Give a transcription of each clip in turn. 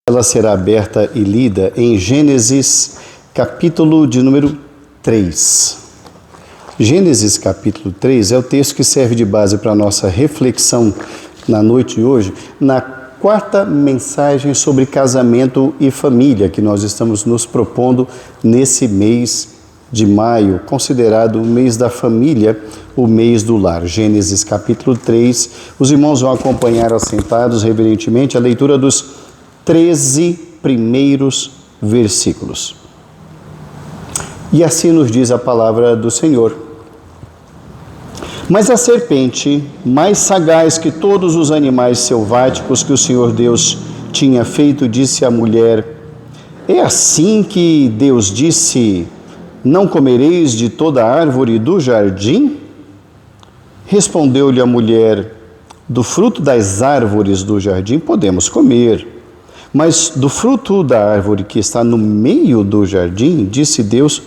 Ela será aberta e lida em Gênesis, capítulo de número 3. Gênesis, capítulo 3, é o texto que serve de base para a nossa reflexão na noite de hoje, na quarta mensagem sobre casamento e família, que nós estamos nos propondo nesse mês de maio, considerado o mês da família, o mês do lar. Gênesis, capítulo 3. Os irmãos vão acompanhar assentados reverentemente a leitura dos 13 primeiros versículos. E assim nos diz a palavra do Senhor. Mas a serpente, mais sagaz que todos os animais selváticos que o Senhor Deus tinha feito, disse à mulher: é assim que Deus disse: não comereis de toda a árvore do jardim? Respondeu-lhe a mulher: do fruto das árvores do jardim podemos comer. Mas do fruto da árvore que está no meio do jardim, disse Deus,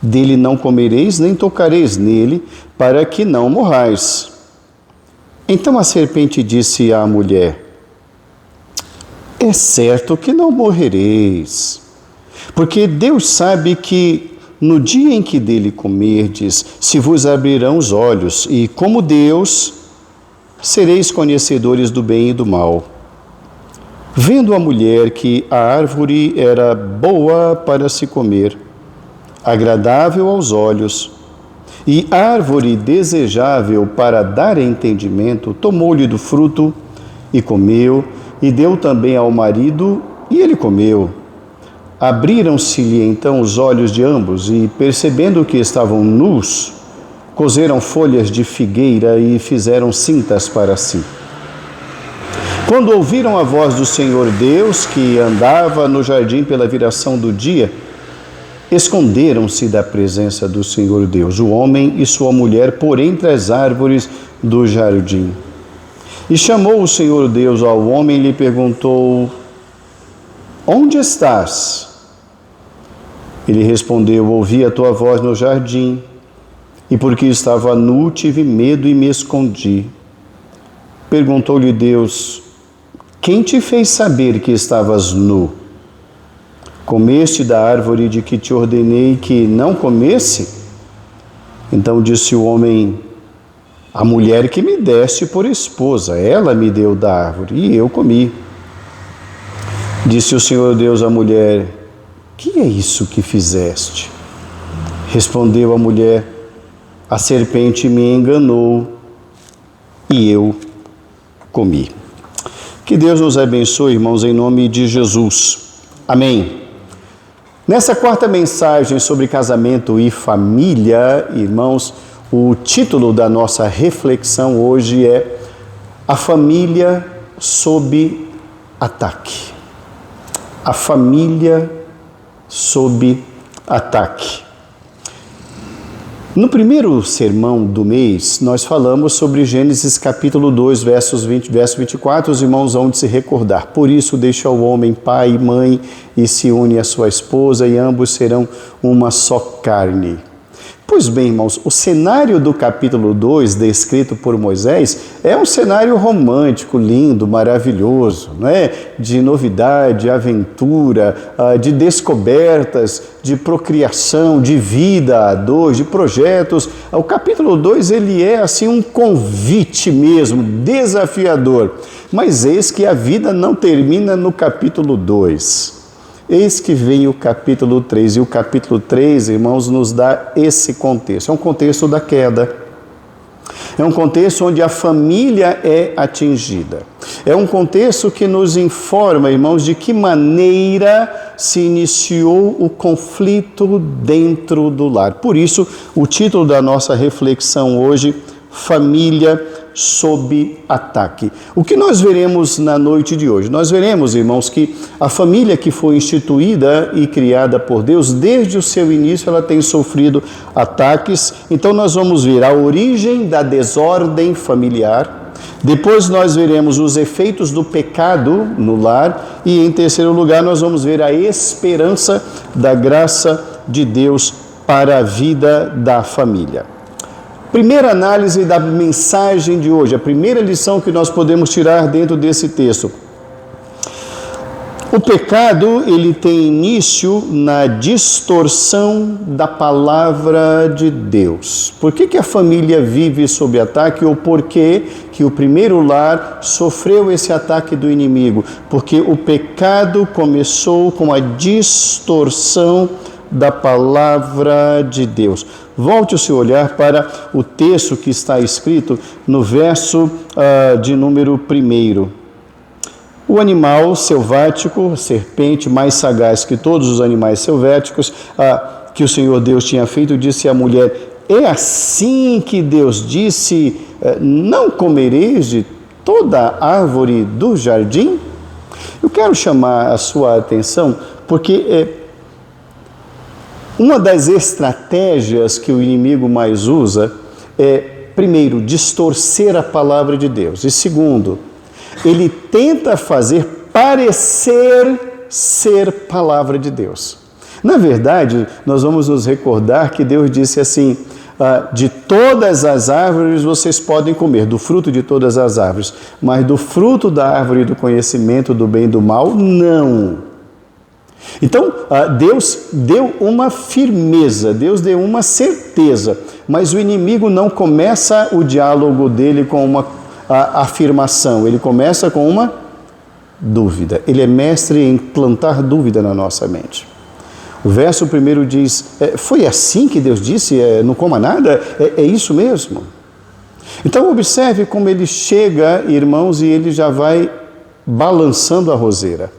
dele não comereis nem tocareis nele, para que não morrais. Então a serpente disse à mulher: é certo que não morrereis, porque Deus sabe que no dia em que dele comerdes, se vos abrirão os olhos, e como Deus, sereis conhecedores do bem e do mal. Vendo a mulher que a árvore era boa para se comer, agradável aos olhos, e árvore desejável para dar entendimento, tomou-lhe do fruto e comeu, e deu também ao marido, e ele comeu. Abriram-se-lhe então os olhos de ambos, e percebendo que estavam nus, coseram folhas de figueira e fizeram cintas para si. Quando ouviram a voz do Senhor Deus, que andava no jardim pela viração do dia, esconderam-se da presença do Senhor Deus, o homem e sua mulher, por entre as árvores do jardim. E chamou o Senhor Deus ao homem e lhe perguntou: onde estás? Ele respondeu: ouvi a tua voz no jardim, e porque estava nu, tive medo e me escondi. Perguntou-lhe Deus: quem te fez saber que estavas nu? Comeste da árvore de que te ordenei que não comesse? Então disse o homem: a mulher que me deste por esposa, ela me deu da árvore e eu comi. Disse o Senhor Deus à mulher: que é isso que fizeste? Respondeu a mulher: a serpente me enganou e eu comi. Que Deus nos abençoe, irmãos, em nome de Jesus. Amém. Nessa quarta mensagem sobre casamento e família, irmãos, o título da nossa reflexão hoje é A Família sob Ataque. A família sob ataque. No primeiro sermão do mês, nós falamos sobre Gênesis capítulo 2, verso 24, os irmãos vão de se recordar. Por isso deixa o homem pai e mãe e se une à sua esposa e ambos serão uma só carne. Pois bem, irmãos, o cenário do capítulo 2, descrito por Moisés, é um cenário romântico, lindo, maravilhoso, não é? De novidade, aventura, de descobertas, de procriação, de vida a dois, de projetos. O capítulo 2, ele é assim um convite mesmo, desafiador. Mas eis que a vida não termina no capítulo 2. Eis que vem o capítulo 3, e o capítulo 3, irmãos, nos dá esse contexto. É um contexto da queda. É um contexto onde a família é atingida. É um contexto que nos informa, irmãos, de que maneira se iniciou o conflito dentro do lar. Por isso, o título da nossa reflexão hoje, Família sob ataque. O que nós veremos na noite de hoje? Nós veremos, irmãos, que a família que foi instituída e criada por Deus, desde o seu início, ela tem sofrido ataques. Então nós vamos ver a origem da desordem familiar. Depois nós veremos os efeitos do pecado no lar. E em terceiro lugar nós vamos ver a esperança da graça de Deus para a vida da família. Primeira análise da mensagem de hoje, a primeira lição que nós podemos tirar dentro desse texto. O pecado, ele tem início na distorção da palavra de Deus. Por que a família vive sob ataque ou por que o primeiro lar sofreu esse ataque do inimigo? Porque o pecado começou com a distorção da palavra de Deus. Volte o seu olhar para o texto que está escrito no verso de número 1. O animal selvático, a serpente mais sagaz que todos os animais selváticos que o Senhor Deus tinha feito, disse à mulher: é assim que Deus disse, não comereis de toda árvore do jardim? Eu quero chamar a sua atenção porque uma das estratégias que o inimigo mais usa é, primeiro, distorcer a palavra de Deus e segundo, ele tenta fazer parecer ser palavra de Deus. Na verdade, nós vamos nos recordar que Deus disse assim: de todas as árvores vocês podem comer, do fruto de todas as árvores, mas do fruto da árvore do conhecimento do bem e do mal, não. Então, Deus deu uma firmeza, Deus deu uma certeza, mas o inimigo não começa o diálogo dele com uma afirmação, ele começa com uma dúvida. Ele é mestre em plantar dúvida na nossa mente. O verso 1 diz: foi assim que Deus disse, não coma nada? É isso mesmo? Então observe como ele chega, irmãos, e ele já vai balançando a roseira.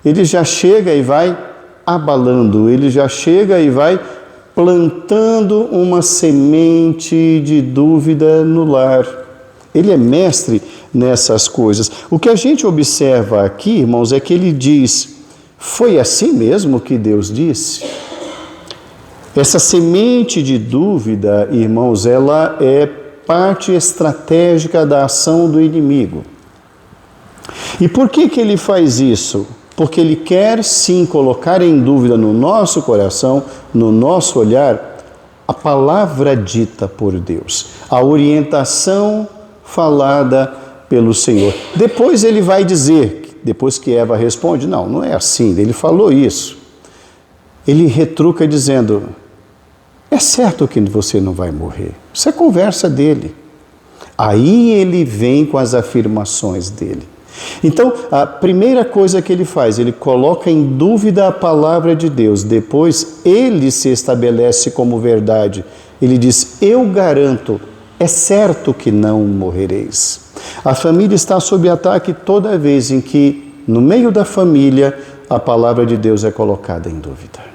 Ele já chega e vai abalando, ele já chega e vai plantando uma semente de dúvida no lar. Ele é mestre nessas coisas. O que a gente observa aqui, irmãos, é que ele diz: foi assim mesmo que Deus disse? Essa semente de dúvida, irmãos, ela é parte estratégica da ação do inimigo. E por que ele faz isso? Porque ele quer sim colocar em dúvida no nosso coração, no nosso olhar, a palavra dita por Deus, a orientação falada pelo Senhor. Depois ele vai dizer, depois que Eva responde: não é assim, ele falou isso. Ele retruca dizendo: é certo que você não vai morrer. Isso é conversa dele. Aí ele vem com as afirmações dele. Então, a primeira coisa que ele faz, ele coloca em dúvida a palavra de Deus. Depois, ele se estabelece como verdade. Ele diz: eu garanto, é certo que não morrereis. A família está sob ataque toda vez em que, no meio da família, a palavra de Deus é colocada em dúvida.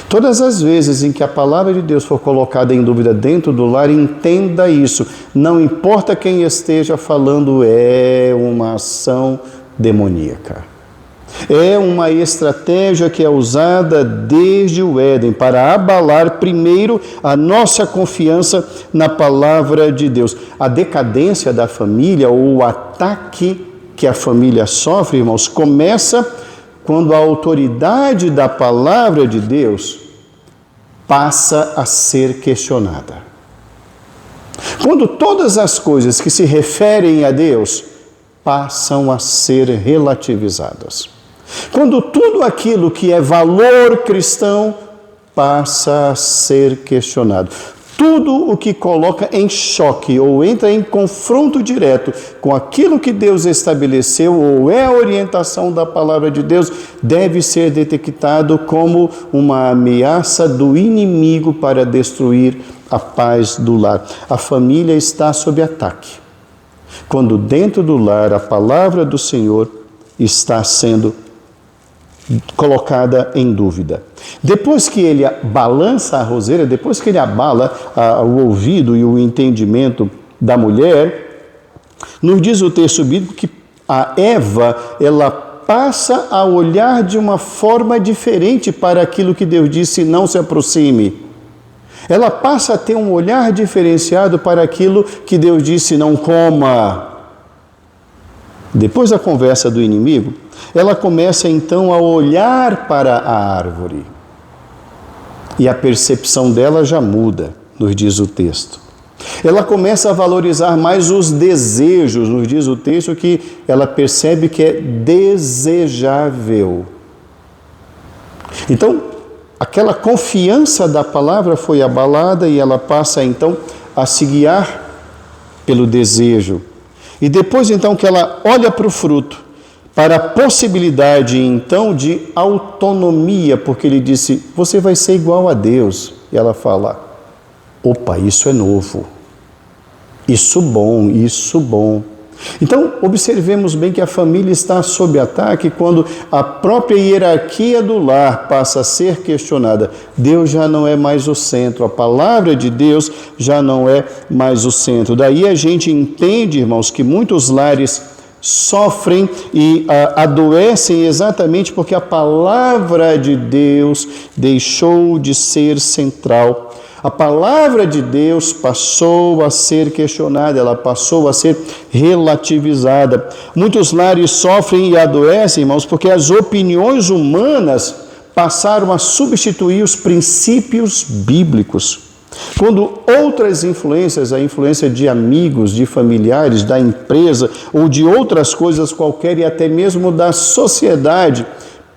Todas as vezes em que a palavra de Deus for colocada em dúvida dentro do lar, entenda isso. Não importa quem esteja falando, é uma ação demoníaca. É uma estratégia que é usada desde o Éden para abalar primeiro a nossa confiança na palavra de Deus. A decadência da família ou o ataque que a família sofre, irmãos, começa quando a autoridade da palavra de Deus passa a ser questionada. Quando todas as coisas que se referem a Deus passam a ser relativizadas. Quando tudo aquilo que é valor cristão passa a ser questionado. Tudo o que coloca em choque ou entra em confronto direto com aquilo que Deus estabeleceu ou é a orientação da palavra de Deus deve ser detectado como uma ameaça do inimigo para destruir a paz do lar. A família está sob ataque quando dentro do lar a palavra do Senhor está sendo colocada em dúvida. Depois que ele balança a roseira, depois que ele abala o ouvido e o entendimento da mulher, nos diz o texto bíblico que a Eva, ela passa a olhar de uma forma diferente para aquilo que Deus disse: não se aproxime. Ela passa a ter um olhar diferenciado para aquilo que Deus disse: não coma. Depois da conversa do inimigo, ela começa então a olhar para a árvore. E a percepção dela já muda, nos diz o texto. Ela começa a valorizar mais os desejos, nos diz o texto que ela percebe que é desejável. Então, aquela confiança da palavra foi abalada e ela passa então a se guiar pelo desejo. E depois então que ela olha para o fruto, para a possibilidade então de autonomia, porque ele disse, você vai ser igual a Deus. E ela fala, opa, isso é novo, isso bom, isso bom. Então, observemos bem que a família está sob ataque quando a própria hierarquia do lar passa a ser questionada. Deus já não é mais o centro, a palavra de Deus já não é mais o centro. Daí a gente entende, irmãos, que muitos lares sofrem e adoecem exatamente porque a palavra de Deus deixou de ser central. A palavra de Deus passou a ser questionada, ela passou a ser relativizada. Muitos lares sofrem e adoecem, irmãos, porque as opiniões humanas passaram a substituir os princípios bíblicos. Quando outras influências, a influência de amigos, de familiares, da empresa ou de outras coisas qualquer e até mesmo da sociedade,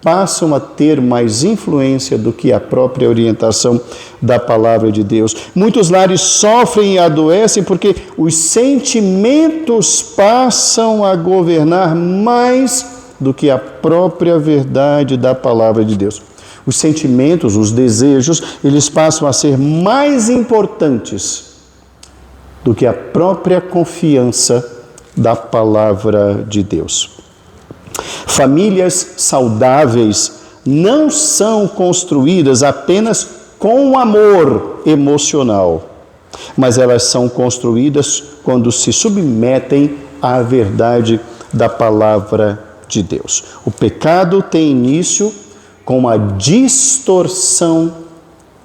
passam a ter mais influência do que a própria orientação da palavra de Deus. Muitos lares sofrem e adoecem porque os sentimentos passam a governar mais do que a própria verdade da palavra de Deus. Os sentimentos, os desejos, eles passam a ser mais importantes do que a própria confiança da palavra de Deus. Famílias saudáveis não são construídas apenas com amor emocional, mas elas são construídas quando se submetem à verdade da palavra de Deus. O pecado tem início com a distorção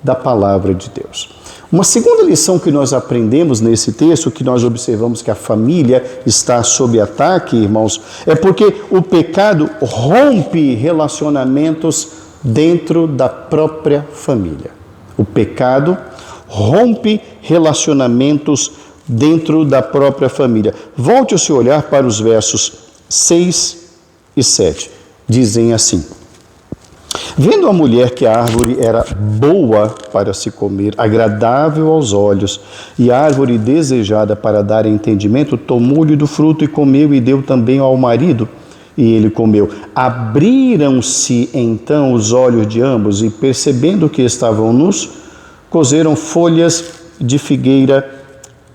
da palavra de Deus. Uma segunda lição que nós aprendemos nesse texto, que nós observamos que a família está sob ataque, irmãos, é porque o pecado rompe relacionamentos dentro da própria família. O pecado rompe relacionamentos dentro da própria família. Volte o seu olhar para os versos 6 e 7. Dizem assim: vendo a mulher que a árvore era boa para se comer, agradável aos olhos, e a árvore desejada para dar entendimento, tomou-lhe do fruto e comeu, e deu também ao marido, e ele comeu. Abriram-se então os olhos de ambos, e percebendo que estavam nus, coseram folhas de figueira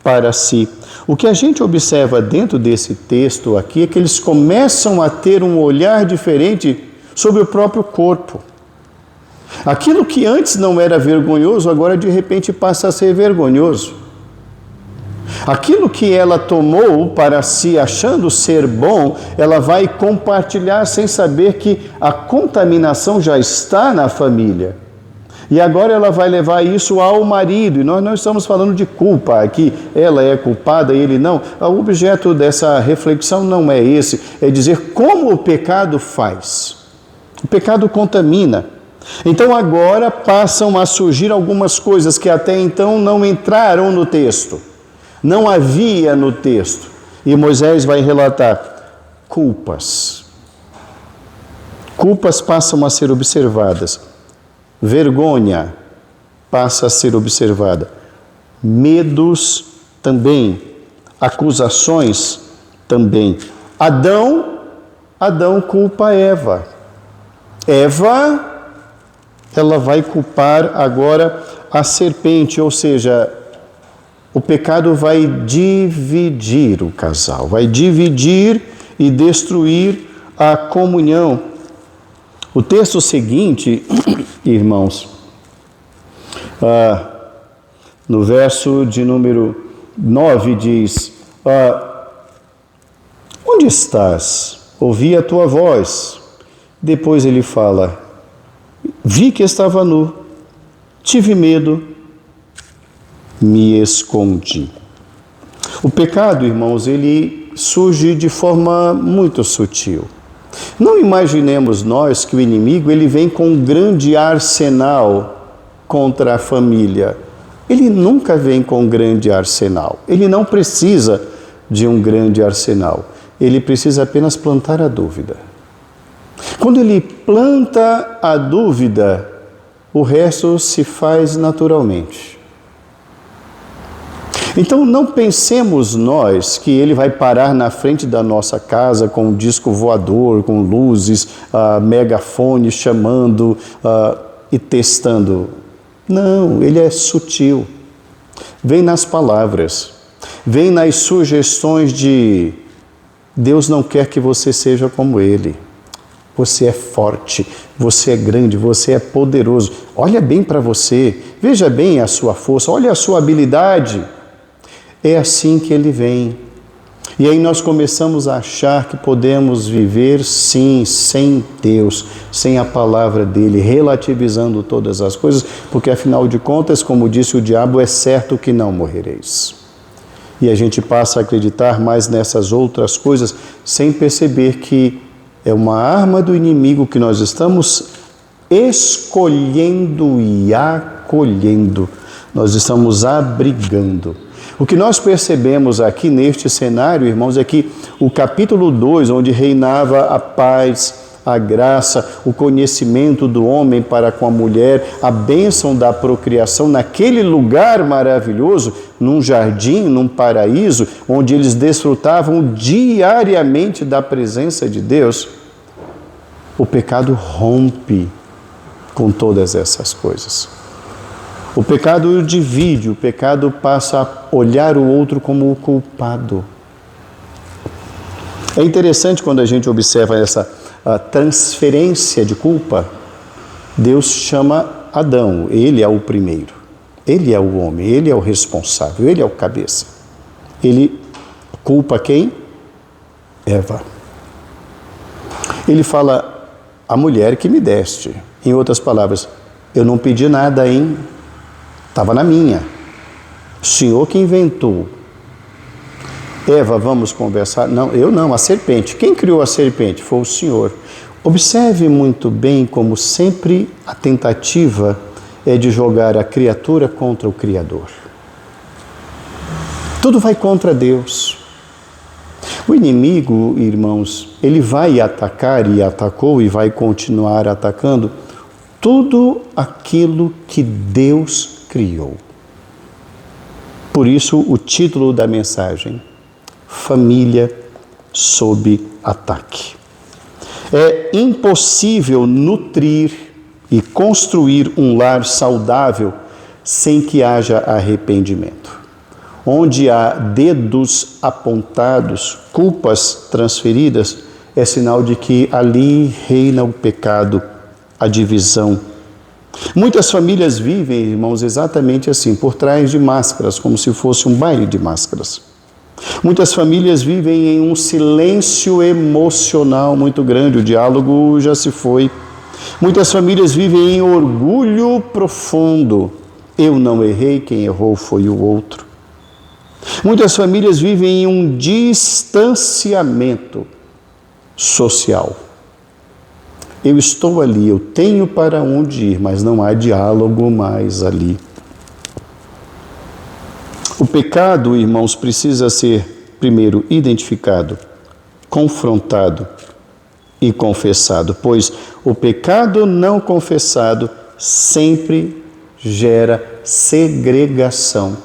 para si. O que a gente observa dentro desse texto aqui é que eles começam a ter um olhar diferente sobre o próprio corpo. Aquilo que antes não era vergonhoso, agora de repente passa a ser vergonhoso. Aquilo que ela tomou para si, achando ser bom, ela vai compartilhar sem saber que a contaminação já está na família. E agora ela vai levar isso ao marido. E nós não estamos falando de culpa aqui, ela é culpada e ele não. O objeto dessa reflexão não é esse, é dizer como o pecado faz. O pecado contamina. Então agora passam a surgir algumas coisas que até então não entraram no texto. Não havia no texto. E Moisés vai relatar culpas. Culpas passam a ser observadas. Vergonha passa a ser observada. Medos também. Acusações também. Adão culpa Eva. Eva, ela vai culpar agora a serpente, ou seja, o pecado vai dividir o casal, vai dividir e destruir a comunhão. O texto seguinte, irmãos, no verso de número 9 diz: onde estás? Ouvi a tua voz. Depois ele fala: vi que estava nu, tive medo, me escondi. O pecado, irmãos, ele surge de forma muito sutil. Não imaginemos nós que o inimigo ele vem com um grande arsenal contra a família. ele nunca vem com um grande arsenal. Ele não precisa de um grande arsenal. Ele precisa apenas plantar a dúvida. Quando ele planta a dúvida, o resto se faz naturalmente. Então não pensemos nós que ele vai parar na frente da nossa casa com um disco voador, com luzes, megafone chamando e testando. Não, ele é sutil. Vem nas palavras, vem nas sugestões de Deus não quer que você seja como ele. Você é forte, você é grande, você é poderoso. Olha bem para você, veja bem a sua força, olha a sua habilidade. É assim que ele vem. E aí nós começamos a achar que podemos viver, sim, sem Deus, sem a palavra dele, relativizando todas as coisas, porque afinal de contas, como disse o diabo, é certo que não morrereis. E a gente passa a acreditar mais nessas outras coisas, sem perceber que é uma arma do inimigo que nós estamos escolhendo e acolhendo, nós estamos abrigando. O que nós percebemos aqui neste cenário, irmãos, é que o capítulo 2, onde reinava a paz, a graça, o conhecimento do homem para com a mulher, a bênção da procriação, naquele lugar maravilhoso, num jardim, num paraíso, onde eles desfrutavam diariamente da presença de Deus, o pecado rompe com todas essas coisas. O pecado divide, o pecado passa a olhar o outro como o culpado. É interessante quando a gente observa essa transferência de culpa. Deus chama Adão, ele é o primeiro, ele é o homem, ele é o responsável, ele é o cabeça. Ele culpa quem? Eva. Ele fala, a mulher que me deste. Em outras palavras, eu não pedi nada, hein? Estava na minha. O Senhor que inventou. Eva, vamos conversar? Não, eu não, a serpente. Quem criou a serpente? Foi o Senhor. Observe muito bem como sempre a tentativa é de jogar a criatura contra o Criador. Tudo vai contra Deus. O inimigo, irmãos, ele vai atacar e atacou e vai continuar atacando tudo aquilo que Deus criou. Por isso, o título da mensagem, Família sob ataque. É impossível nutrir e construir um lar saudável sem que haja arrependimento. Onde há dedos apontados, culpas transferidas, é sinal de que ali reina o pecado, a divisão. Muitas famílias vivem, irmãos, exatamente assim, por trás de máscaras, como se fosse um baile de máscaras. Muitas famílias vivem em um silêncio emocional muito grande, o diálogo já se foi. Muitas famílias vivem em orgulho profundo. Eu não errei, quem errou foi o outro. Muitas famílias vivem em um distanciamento social. Eu estou ali, eu tenho para onde ir, mas não há diálogo mais ali. O pecado, irmãos, precisa ser, primeiro, identificado, confrontado e confessado, pois o pecado não confessado sempre gera segregação,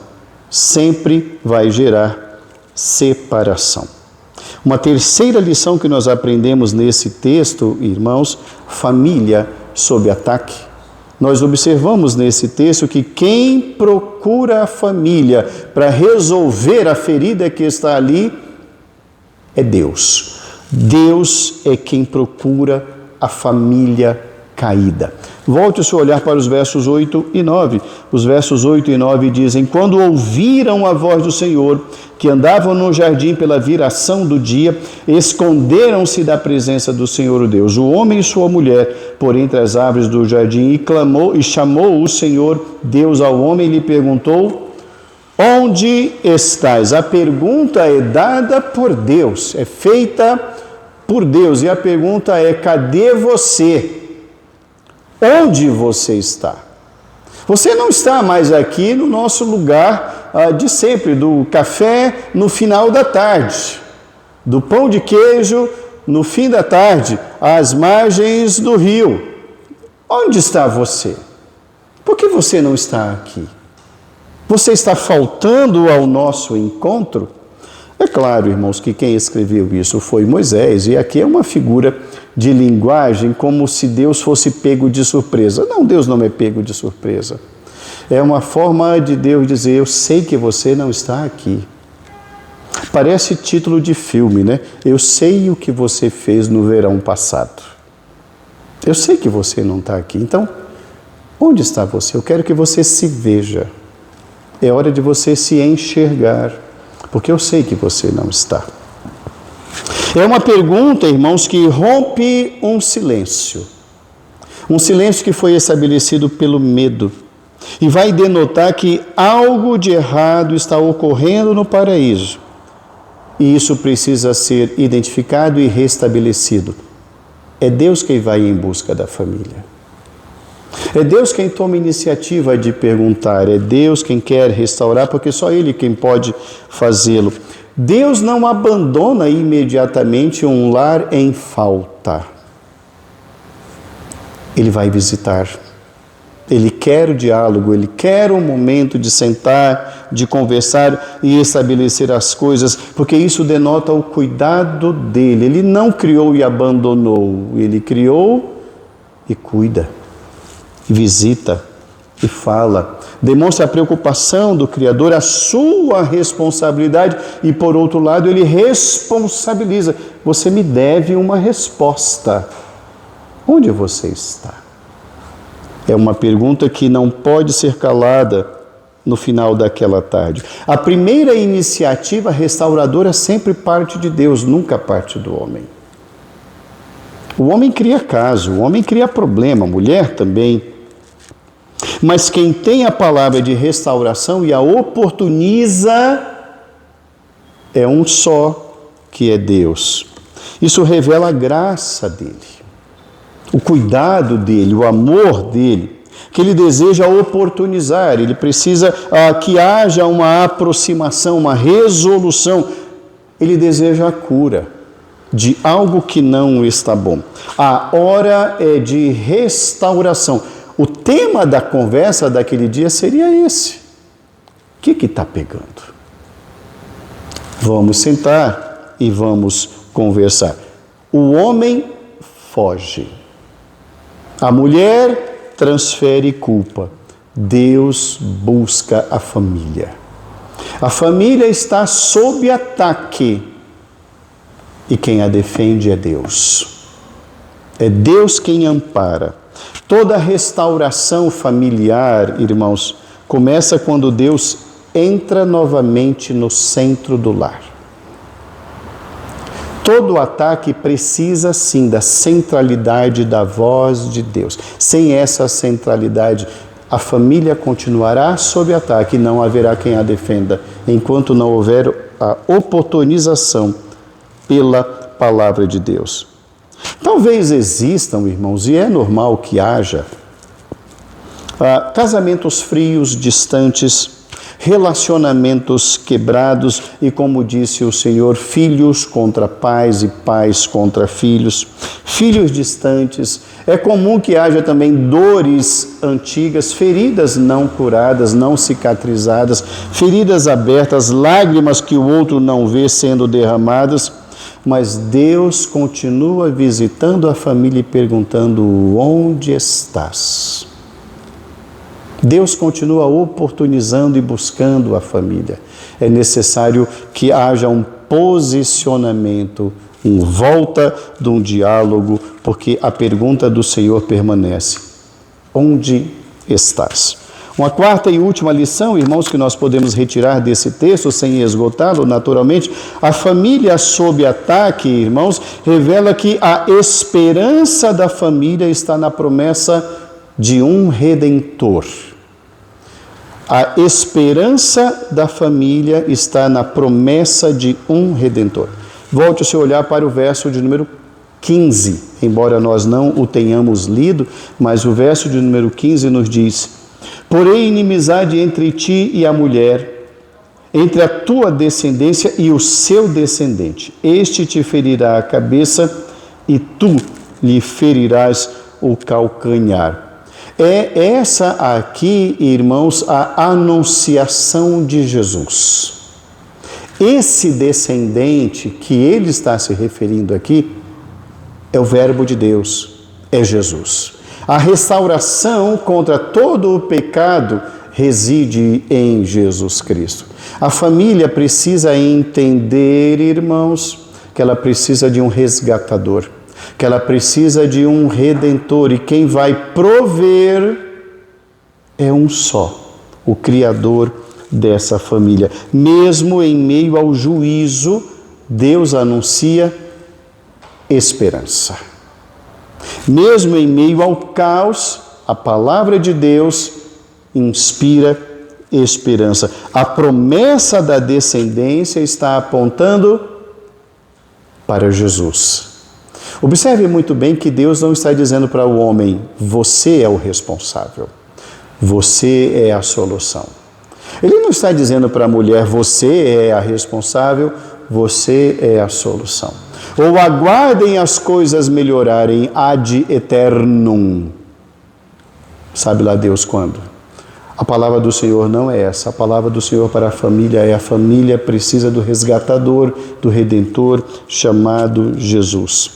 sempre vai gerar separação. Uma terceira lição que nós aprendemos nesse texto, irmãos, família sob ataque. Nós observamos nesse texto que quem procura a família para resolver a ferida que está ali é Deus. Deus é quem procura a família caída. Volte o seu olhar para os versos 8 e 9. Os versos 8 e 9 dizem: quando ouviram a voz do Senhor, que andavam no jardim pela viração do dia, esconderam-se da presença do Senhor o Deus. O homem e sua mulher, por entre as árvores do jardim, e clamou e chamou o Senhor Deus ao homem e lhe perguntou: onde estás? A pergunta é dada por Deus, é feita por Deus, e a pergunta é: cadê você? Onde você está? Você não está mais aqui no nosso lugar de sempre, do café no final da tarde, do pão de queijo no fim da tarde, às margens do rio. Onde está você? Por que você não está aqui? Você está faltando ao nosso encontro? É claro, irmãos, que quem escreveu isso foi Moisés, e aqui é uma figura de linguagem como se Deus fosse pego de surpresa. Não, Deus não é pego de surpresa. É uma forma de Deus dizer, eu sei que você não está aqui. Parece título de filme, né? Eu sei o que você fez no verão passado. Eu sei que você não está aqui. Então, onde está você? Eu quero que você se veja. É hora de você se enxergar, porque eu sei que você não está. É uma pergunta, irmãos, que rompe um silêncio que foi estabelecido pelo medo, e vai denotar que algo de errado está ocorrendo no paraíso, e isso precisa ser identificado e restabelecido. É Deus quem vai em busca da família. É Deus quem toma iniciativa de perguntar, é Deus quem quer restaurar, porque só Ele quem pode fazê-lo. Deus não abandona imediatamente um lar em falta. Ele vai visitar. Ele quer o diálogo, Ele quer um momento de sentar, de conversar e estabelecer as coisas, porque isso denota o cuidado dEle. Ele não criou e abandonou, Ele criou e cuida, visita e fala. Demonstra a preocupação do Criador, a sua responsabilidade, e por outro lado Ele responsabiliza. Você me deve uma resposta. Onde você está? É uma pergunta que não pode ser calada no final daquela tarde. A primeira iniciativa restauradora sempre parte de Deus, nunca parte do homem. O homem cria caso, o homem cria problema, a mulher também. Mas quem tem a palavra de restauração e a oportuniza é um só, que é Deus. Isso revela a graça dele, o cuidado dele, o amor dele, que ele deseja oportunizar. Ele precisa que haja uma aproximação, uma resolução. Ele deseja a cura de algo que não está bom. A hora é de restauração. O tema da conversa daquele dia seria esse. O que está pegando? Vamos sentar e vamos conversar. O homem foge. A mulher transfere culpa. Deus busca a família. A família está sob ataque. E quem a defende é Deus. É Deus quem ampara. Toda restauração familiar, irmãos, começa quando Deus entra novamente no centro do lar. Todo ataque precisa, sim, da centralidade da voz de Deus. Sem essa centralidade, a família continuará sob ataque e não haverá quem a defenda, enquanto não houver a oportunização pela palavra de Deus. Talvez existam, irmãos, e é normal que haja, casamentos frios, distantes, relacionamentos quebrados e, como disse o Senhor, filhos contra pais e pais contra filhos, filhos distantes. É comum que haja também dores antigas, feridas não curadas, não cicatrizadas, feridas abertas, lágrimas que o outro não vê sendo derramadas. Mas Deus continua visitando a família e perguntando: onde estás? Deus continua oportunizando e buscando a família. É necessário que haja um posicionamento, volta de um diálogo, porque a pergunta do Senhor permanece: onde estás? Uma quarta e última lição, irmãos, que nós podemos retirar desse texto, sem esgotá-lo naturalmente: a família sob ataque, irmãos, revela que a esperança da família está na promessa de um Redentor. A esperança da família está na promessa de um Redentor. Volte o seu olhar para o verso de número 15, embora nós não o tenhamos lido, mas o verso de número 15 nos diz: Porém, inimizade entre ti e a mulher, entre a tua descendência e o seu descendente. Este te ferirá a cabeça e tu lhe ferirás o calcanhar. É essa aqui, irmãos, a anunciação de Jesus. Esse descendente que ele está se referindo aqui é o Verbo de Deus, é Jesus. A restauração contra todo o pecado reside em Jesus Cristo. A família precisa entender, irmãos, que ela precisa de um resgatador, que ela precisa de um redentor, e quem vai prover é um só, o Criador dessa família. Mesmo em meio ao juízo, Deus anuncia esperança. Mesmo em meio ao caos, a palavra de Deus inspira esperança. A promessa da descendência está apontando para Jesus. Observe muito bem que Deus não está dizendo para o homem: você é o responsável, você é a solução. Ele não está dizendo para a mulher: você é a responsável, você é a solução. Ou aguardem as coisas melhorarem ad eternum. Sabe lá Deus quando? A palavra do Senhor não é essa. A palavra do Senhor para a família é: a família precisa do resgatador, do redentor, chamado Jesus.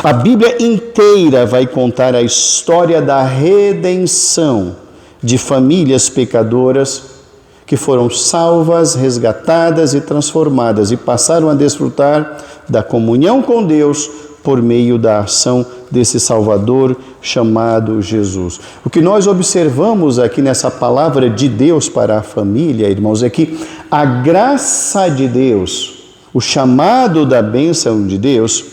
A Bíblia inteira vai contar a história da redenção de famílias pecadoras que foram salvas, resgatadas e transformadas e passaram a desfrutar da comunhão com Deus por meio da ação desse Salvador chamado Jesus. O que nós observamos aqui nessa palavra de Deus para a família, irmãos, é que a graça de Deus, o chamado da bênção de Deus,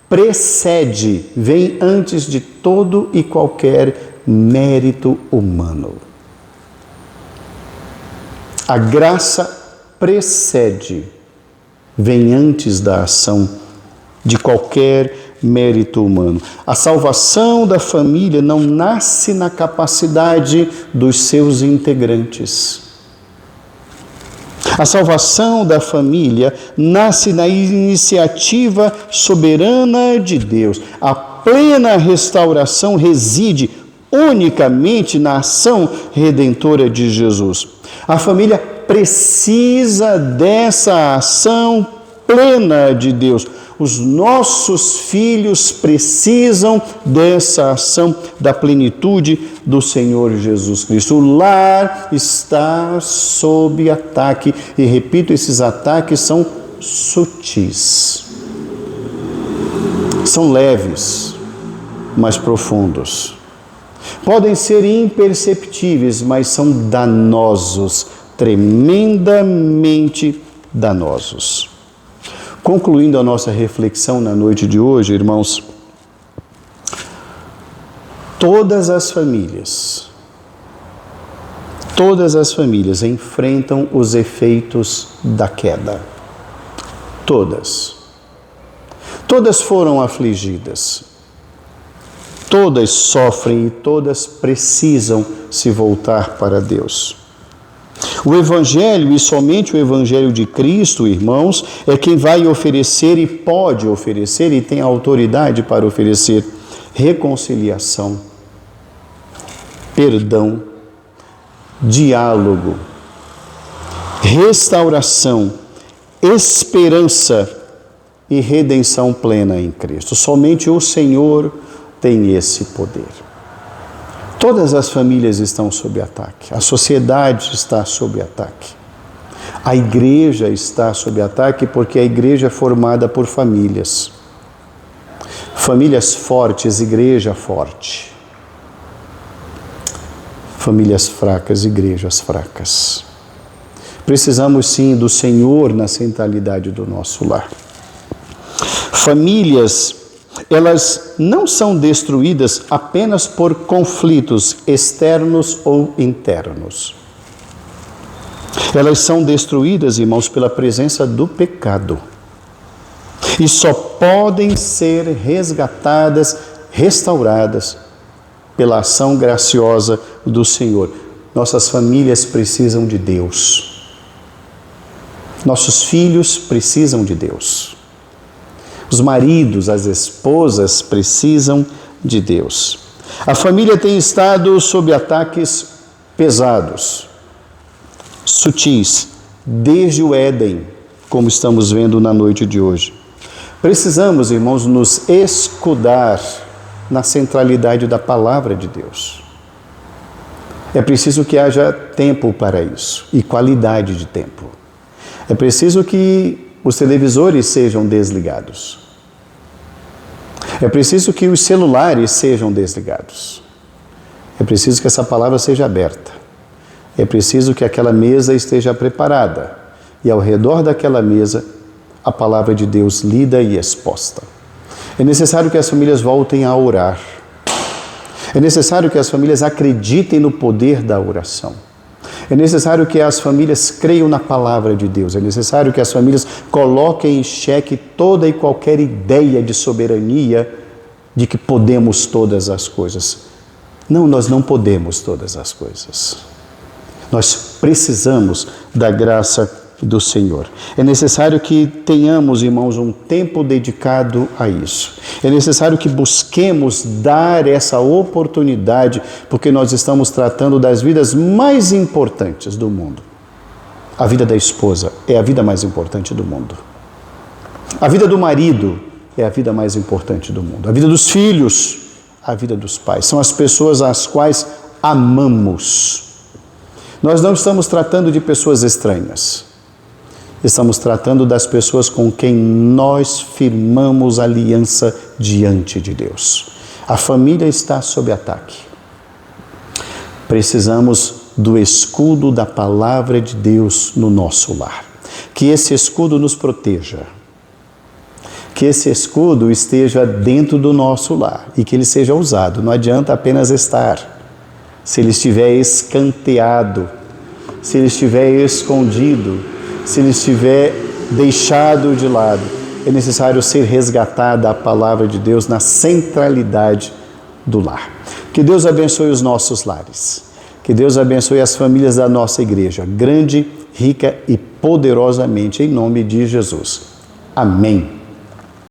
precede, vem antes de todo e qualquer mérito humano. A graça precede, vem antes da ação de qualquer mérito humano. A salvação da família não nasce na capacidade dos seus integrantes. A salvação da família nasce na iniciativa soberana de Deus. A plena restauração reside unicamente na ação redentora de Jesus. A família precisa dessa ação plena de Deus. Os nossos filhos precisam dessa ação da plenitude do Senhor Jesus Cristo. O lar está sob ataque. E repito, esses ataques são sutis. São leves, mas profundos. Podem ser imperceptíveis, mas são danosos, tremendamente danosos. Concluindo a nossa reflexão na noite de hoje, irmãos, todas as famílias enfrentam os efeitos da queda. Todas foram afligidas. Todas sofrem e todas precisam se voltar para Deus. O Evangelho, e somente o Evangelho de Cristo, irmãos, é quem vai oferecer e pode oferecer e tem autoridade para oferecer reconciliação, perdão, diálogo, restauração, esperança e redenção plena em Cristo. Somente o Senhor tem esse poder. Todas as famílias estão sob ataque, a sociedade está sob ataque, a igreja está sob ataque porque a igreja é formada por famílias. Famílias fortes, igreja forte. Famílias fracas, igrejas fracas. Precisamos sim do Senhor na centralidade do nosso lar. Famílias, elas não são destruídas apenas por conflitos externos ou internos. Elas são destruídas, irmãos, pela presença do pecado. E só podem ser resgatadas, restauradas, pela ação graciosa do Senhor. Nossas famílias precisam de Deus. Nossos filhos precisam de Deus. Os maridos, as esposas precisam de Deus. A família tem estado sob ataques pesados, sutis, desde o Éden, como estamos vendo na noite de hoje. Precisamos, irmãos, nos escudar na centralidade da palavra de Deus. É preciso que haja tempo para isso e qualidade de tempo. É preciso que os televisores sejam desligados. É preciso que os celulares sejam desligados. É preciso que essa palavra seja aberta. É preciso que aquela mesa esteja preparada e ao redor daquela mesa a palavra de Deus lida e exposta. É necessário que as famílias voltem a orar. É necessário que as famílias acreditem no poder da oração. É necessário que as famílias creiam na palavra de Deus. É necessário que as famílias coloquem em xeque toda e qualquer ideia de soberania de que podemos todas as coisas. Não, nós não podemos todas as coisas. Nós precisamos da graça do Senhor. É necessário que tenhamos, irmãos, um tempo dedicado a isso. É necessário que busquemos dar essa oportunidade, porque nós estamos tratando das vidas mais importantes do mundo. A vida da esposa é a vida mais importante do mundo. A vida do marido é a vida mais importante do mundo. A vida dos filhos, a vida dos pais. São as pessoas às quais amamos. Nós não estamos tratando de pessoas estranhas. Estamos tratando das pessoas com quem nós firmamos aliança diante de Deus. A família está sob ataque. Precisamos do escudo da palavra de Deus no nosso lar. Que esse escudo nos proteja. Que esse escudo esteja dentro do nosso lar e que ele seja usado. Não adianta apenas estar. Se ele estiver escanteado, se ele estiver escondido, se ele estiver deixado de lado, é necessário ser resgatada a palavra de Deus na centralidade do lar. Que Deus abençoe os nossos lares. Que Deus abençoe as famílias da nossa igreja, grande, rica e poderosamente, em nome de Jesus. Amém.